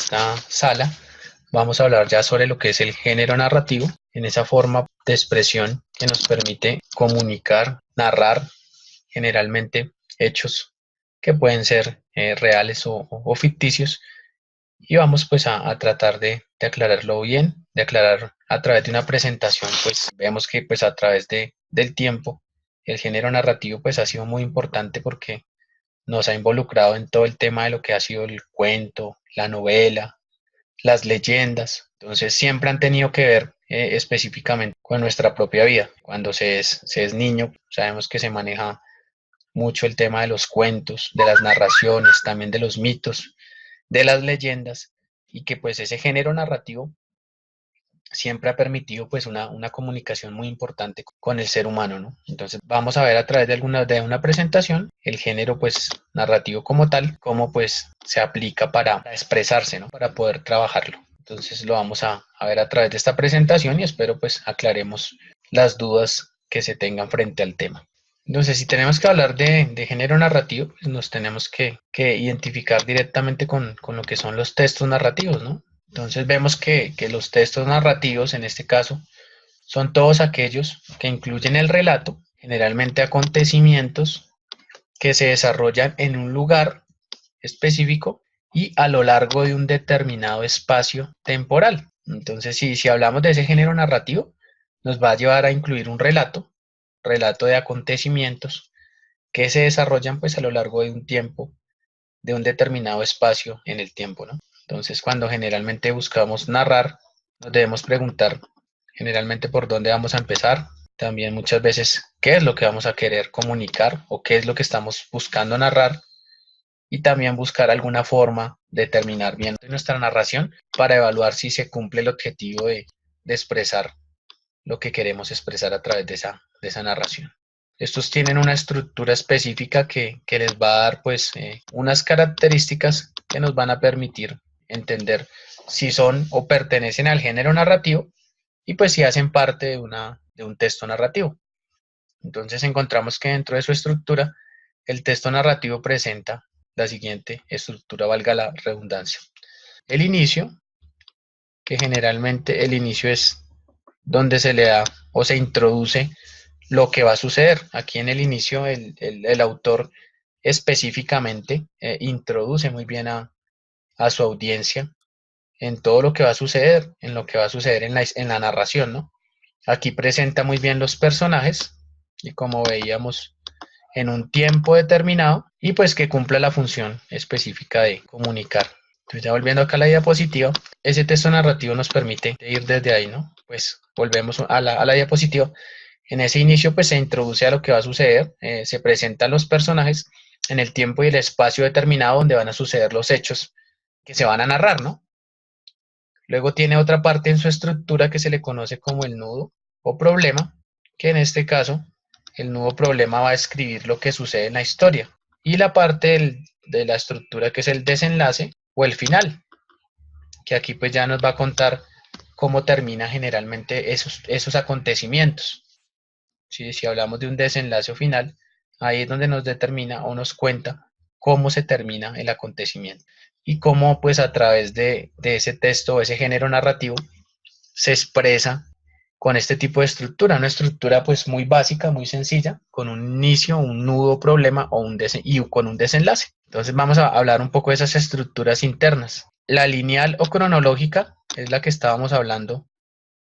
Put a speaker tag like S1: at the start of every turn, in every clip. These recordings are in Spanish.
S1: esta sala vamos a hablar ya sobre lo que es el género narrativo, en esa forma de expresión que nos permite comunicar, narrar generalmente hechos que pueden ser reales o ficticios, y vamos pues a tratar de aclararlo bien, de aclarar a través de una presentación. Pues vemos que pues a través del tiempo el género narrativo pues ha sido muy importante porque nos ha involucrado en todo el tema de lo que ha sido el cuento, la novela, las leyendas. Entonces siempre han tenido que ver específicamente con nuestra propia vida. Cuando se es niño, sabemos que se maneja mucho el tema de los cuentos, de las narraciones, también de los mitos, de las leyendas, y que pues ese género narrativo siempre ha permitido pues una comunicación muy importante con el ser humano, ¿no? Entonces vamos a ver a través de una presentación el género pues narrativo como tal, cómo pues se aplica para expresarse, ¿no? Para poder trabajarlo. Entonces lo vamos a ver a través de esta presentación y espero pues aclaremos las dudas que se tengan frente al tema. Entonces, si tenemos que hablar de género narrativo, pues nos tenemos que identificar directamente con lo que son los textos narrativos, ¿no? Entonces vemos que los textos narrativos, en este caso, son todos aquellos que incluyen el relato, generalmente acontecimientos que se desarrollan en un lugar específico y a lo largo de un determinado espacio temporal. Entonces, si hablamos de ese género narrativo, nos va a llevar a incluir un relato de acontecimientos que se desarrollan pues a lo largo de un tiempo, de un determinado espacio en el tiempo, ¿no? Entonces, cuando generalmente buscamos narrar, nos debemos preguntar generalmente por dónde vamos a empezar, también muchas veces qué es lo que vamos a querer comunicar o qué es lo que estamos buscando narrar, y también buscar alguna forma de terminar bien nuestra narración para evaluar si se cumple el objetivo de expresar lo que queremos expresar a través de esa narración. Estos tienen una estructura específica que les va a dar pues unas características que nos van a permitir entender si son o pertenecen al género narrativo y pues si hacen parte de un texto narrativo. Entonces encontramos que dentro de su estructura el texto narrativo presenta la siguiente estructura, valga la redundancia. El inicio, que generalmente el inicio es donde se le da o se introduce lo que va a suceder. Aquí en el inicio el autor específicamente introduce muy bien a su audiencia en todo lo que va a suceder, en lo que va a suceder en la narración, ¿no? Aquí presenta muy bien los personajes y como veíamos en un tiempo determinado y pues que cumpla la función específica de comunicar. Entonces ya volviendo acá a la diapositiva, ese texto narrativo nos permite ir desde ahí, ¿no? Pues volvemos a la diapositiva. En ese inicio pues se introduce a lo que va a suceder, se presentan los personajes en el tiempo y el espacio determinado donde van a suceder los hechos que se van a narrar, ¿no? Luego tiene otra parte en su estructura que se le conoce como el nudo o problema, que en este caso el nudo problema va a escribir lo que sucede en la historia. Y la parte de la estructura que es el desenlace o el final, que aquí pues ya nos va a contar cómo termina generalmente esos acontecimientos. ¿Sí? Si hablamos de un desenlace o final, ahí es donde nos determina o nos cuenta cómo se termina el acontecimiento y cómo pues a través de ese texto o ese género narrativo se expresa con este tipo de estructura, una estructura pues muy básica, muy sencilla, con un inicio, un nudo, problema y con un desenlace. Entonces vamos a hablar un poco de esas estructuras internas. La lineal o cronológica es la que estábamos hablando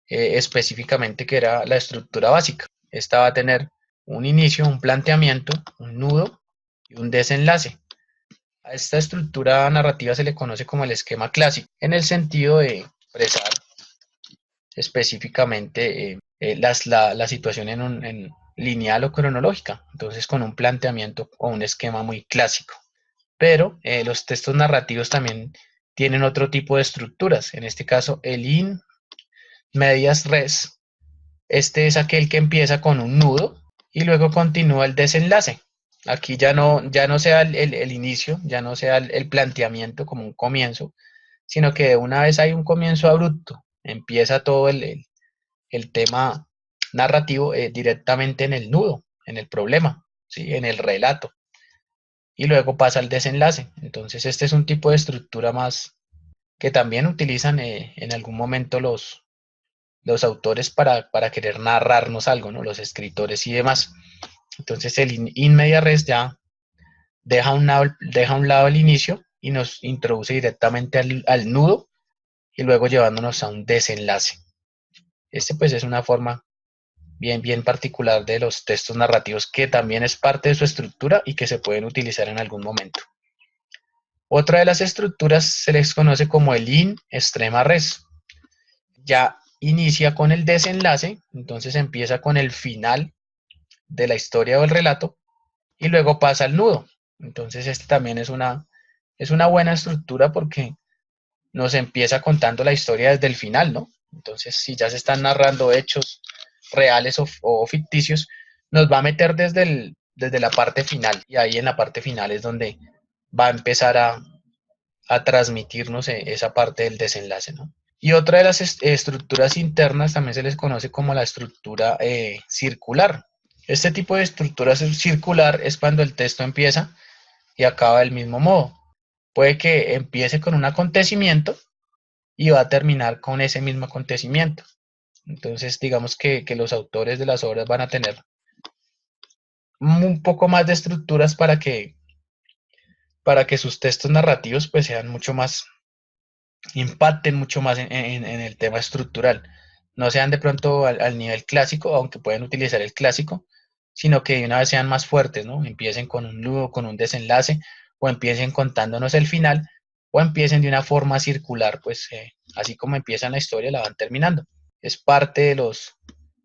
S1: específicamente, que era la estructura básica. Esta va a tener un inicio, un planteamiento, un nudo y un desenlace. A esta estructura narrativa se le conoce como el esquema clásico, en el sentido de expresar específicamente la situación en lineal o cronológica, entonces con un planteamiento o un esquema muy clásico. Pero los textos narrativos también tienen otro tipo de estructuras, en este caso el in medias res. Este es aquel que empieza con un nudo y luego continúa el desenlace. Aquí ya no sea el inicio, ya no sea el planteamiento como un comienzo, sino que de una vez hay un comienzo abrupto. Empieza todo el tema narrativo directamente en el nudo, en el problema, ¿sí? En el relato. Y luego pasa al desenlace. Entonces este es un tipo de estructura que también utilizan en algún momento los autores para querer narrarnos algo, ¿no? Los escritores y demás. Entonces el in media res ya deja a un lado el inicio y nos introduce directamente al nudo y luego llevándonos a un desenlace. Este pues es una forma bien particular de los textos narrativos que también es parte de su estructura y que se pueden utilizar en algún momento. Otra de las estructuras se les conoce como el in extrema res. Ya inicia con el desenlace, entonces empieza con el final de la historia o el relato y luego pasa al nudo. Entonces este también es una buena estructura porque nos empieza contando la historia desde el final, ¿no? Entonces si ya se están narrando hechos reales o ficticios, nos va a meter desde la parte final y ahí en la parte final es donde va a empezar a transmitirnos esa parte del desenlace, ¿no? Y otra de las estructuras internas también se les conoce como la estructura circular. Este tipo de estructura circular es cuando el texto empieza y acaba del mismo modo. Puede que empiece con un acontecimiento y va a terminar con ese mismo acontecimiento. Entonces, digamos que los autores de las obras van a tener un poco más de estructuras para que sus textos narrativos pues sean mucho más, impacten mucho más en el tema estructural. No sean de pronto al nivel clásico, aunque pueden utilizar el clásico, sino que de una vez sean más fuertes, ¿no? Empiecen con un nudo, con un desenlace, o empiecen contándonos el final, o empiecen de una forma circular, pues así como empiezan la historia, la van terminando. Es parte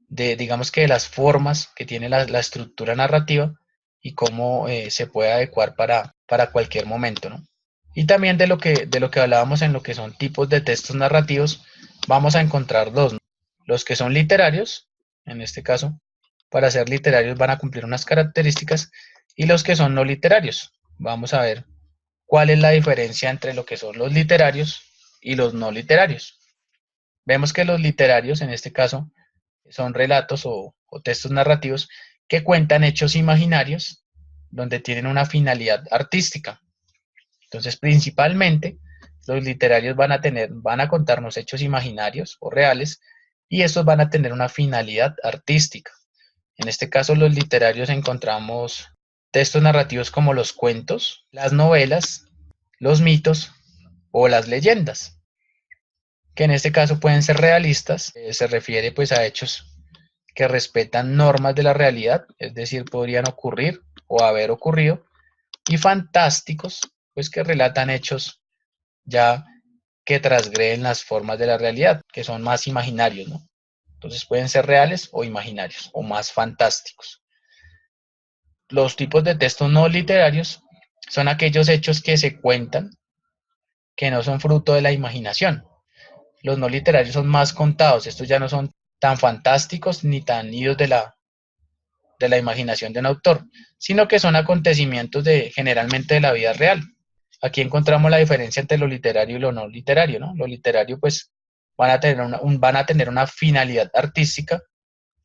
S1: digamos que de las formas que tiene la estructura narrativa y cómo se puede adecuar para cualquier momento, ¿no? Y también de lo que hablábamos en lo que son tipos de textos narrativos, vamos a encontrar dos, ¿no? Los que son literarios, en este caso, para ser literarios van a cumplir unas características, y los que son no literarios. Vamos a ver cuál es la diferencia entre lo que son los literarios y los no literarios. Vemos que los literarios, en este caso, son relatos o textos narrativos que cuentan hechos imaginarios donde tienen una finalidad artística. Entonces, principalmente, los literarios van a contarnos hechos imaginarios o reales, y estos van a tener una finalidad artística. En este caso, los literarios encontramos textos narrativos como los cuentos, las novelas, los mitos o las leyendas, que en este caso pueden ser realistas, se refiere pues a hechos que respetan normas de la realidad, es decir, podrían ocurrir o haber ocurrido, y fantásticos, pues que relatan hechos ya que transgreden las formas de la realidad, que son más imaginarios, ¿no? Entonces pueden ser reales o imaginarios, o más fantásticos. Los tipos de textos no literarios son aquellos hechos que se cuentan, que no son fruto de la imaginación. Los no literarios son más contados, estos ya no son tan fantásticos ni tan idos de la imaginación de un autor, sino que son acontecimientos generalmente de la vida real. Aquí encontramos la diferencia entre lo literario y lo no literario, ¿no? Lo literario pues van a tener una finalidad artística,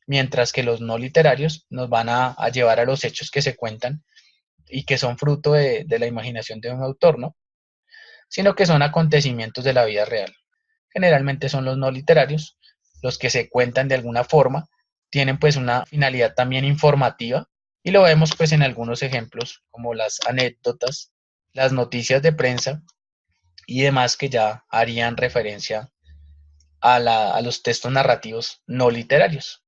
S1: mientras que los no literarios nos van a llevar a los hechos que se cuentan y que son fruto de la imaginación de un autor, ¿no? Sino que son acontecimientos de la vida real. Generalmente son los no literarios, los que se cuentan de alguna forma, tienen pues una finalidad también informativa, y lo vemos pues en algunos ejemplos como las anécdotas, las noticias de prensa y demás que ya harían referencia a los textos narrativos no literarios.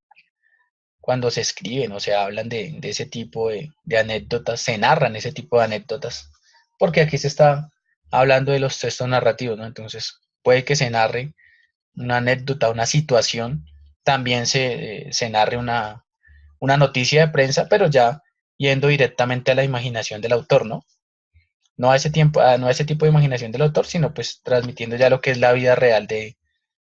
S1: Cuando se escriben o se hablan de ese tipo de anécdotas, se narran ese tipo de anécdotas, porque aquí se está hablando de los textos narrativos, ¿no? Entonces puede que se narre una anécdota, una situación, también se narre una noticia de prensa, pero ya yendo directamente a la imaginación del autor, ¿no? No a ese tiempo, no a ese tipo de imaginación del autor, sino pues transmitiendo ya lo que es la vida real de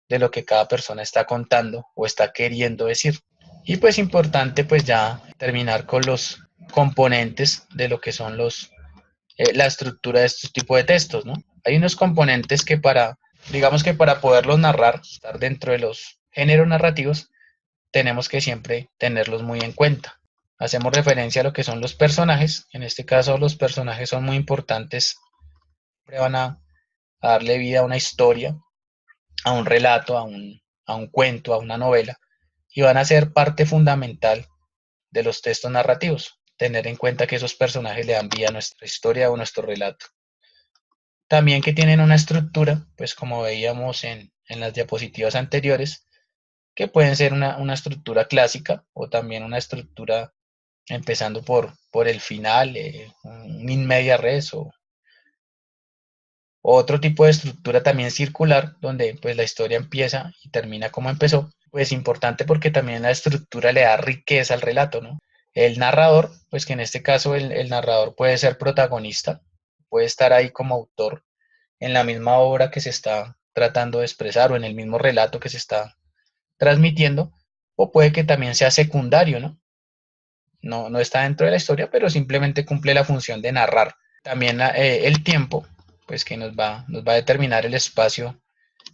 S1: lo que cada persona está contando o está queriendo decir. Y pues importante pues ya terminar con los componentes de lo que son la estructura de estos tipos de textos, ¿no? Hay unos componentes que digamos que para poderlos narrar, estar dentro de los géneros narrativos, tenemos que siempre tenerlos muy en cuenta. Hacemos referencia a lo que son los personajes, en este caso los personajes son muy importantes, siempre van a darle vida a una historia, a un relato, a un cuento, a una novela, y van a ser parte fundamental de los textos narrativos. Tener en cuenta que esos personajes le dan vida a nuestra historia o nuestro relato. También que tienen una estructura, pues como veíamos en las diapositivas anteriores, que pueden ser una estructura clásica o también una estructura empezando por el final, un in media res o otro tipo de estructura también circular, donde pues la historia empieza y termina como empezó. Pues importante porque también la estructura le da riqueza al relato, ¿no? El narrador, pues que en este caso el narrador puede ser protagonista, puede estar ahí como autor en la misma obra que se está tratando de expresar o en el mismo relato que se está transmitiendo, o puede que también sea secundario, ¿no? No está dentro de la historia, pero simplemente cumple la función de narrar. También el tiempo, pues que nos va a determinar el espacio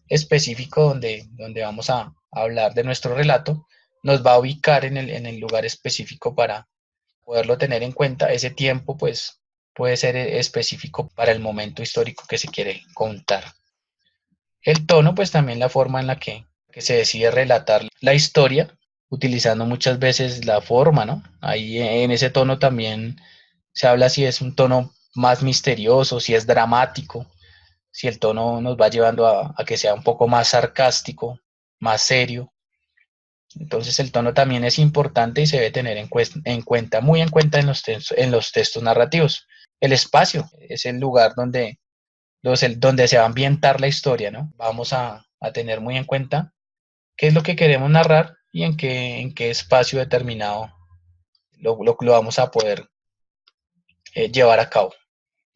S1: específico donde vamos a hablar de nuestro relato, nos va a ubicar en el lugar específico para poderlo tener en cuenta. Ese tiempo, pues, puede ser específico para el momento histórico que se quiere contar. El tono, pues también la forma en la que se decide relatar la historia, utilizando muchas veces la forma, ¿no? Ahí en ese tono también se habla si es un tono más misterioso, si es dramático, si el tono nos va llevando a que sea un poco más sarcástico, más serio. Entonces el tono también es importante y se debe tener en cuenta, muy en cuenta en los textos narrativos. El espacio es el lugar donde se va a ambientar la historia, ¿no? Vamos a tener muy en cuenta qué es lo que queremos narrar y en qué espacio determinado lo vamos a poder llevar a cabo.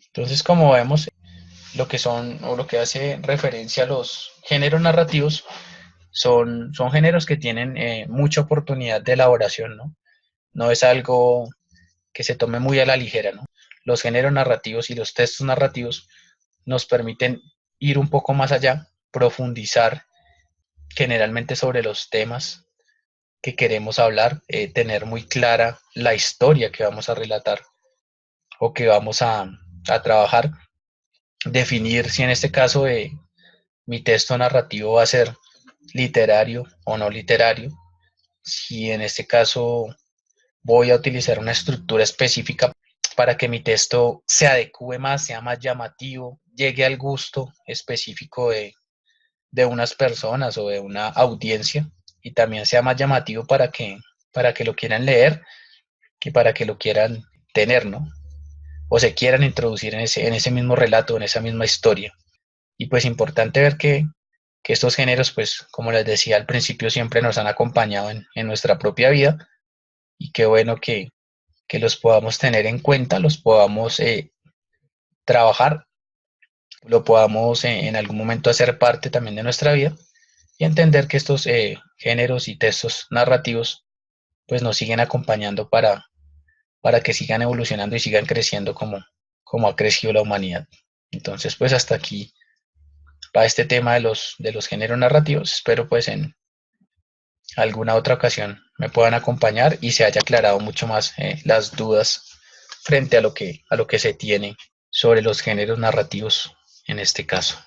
S1: Entonces, como vemos, lo que son o lo que hace referencia a los géneros narrativos son géneros que tienen mucha oportunidad de elaboración, ¿no? No es algo que se tome muy a la ligera, ¿no? Los géneros narrativos y los textos narrativos nos permiten ir un poco más allá, profundizar generalmente sobre los temas que queremos hablar, tener muy clara la historia que vamos a relatar o que vamos a trabajar, definir si en este caso mi texto narrativo va a ser literario o no literario, si en este caso voy a utilizar una estructura específica para que mi texto se adecue más, sea más llamativo, llegue al gusto específico de unas personas o de una audiencia y también sea más llamativo para que lo quieran leer y para que lo quieran tener, ¿no? O se quieran introducir en ese mismo relato, en esa misma historia. Y pues importante ver que estos géneros, pues como les decía al principio, siempre nos han acompañado en nuestra propia vida y qué bueno que los podamos tener en cuenta, los podamos trabajar, lo podamos en algún momento hacer parte también de nuestra vida y entender que estos géneros y textos narrativos pues nos siguen acompañando para que sigan evolucionando y sigan creciendo como ha crecido la humanidad. Entonces pues hasta aquí para este tema de los géneros narrativos. Espero pues en alguna otra ocasión me puedan acompañar y se haya aclarado mucho más las dudas frente a lo que se tiene sobre los géneros narrativos en este caso.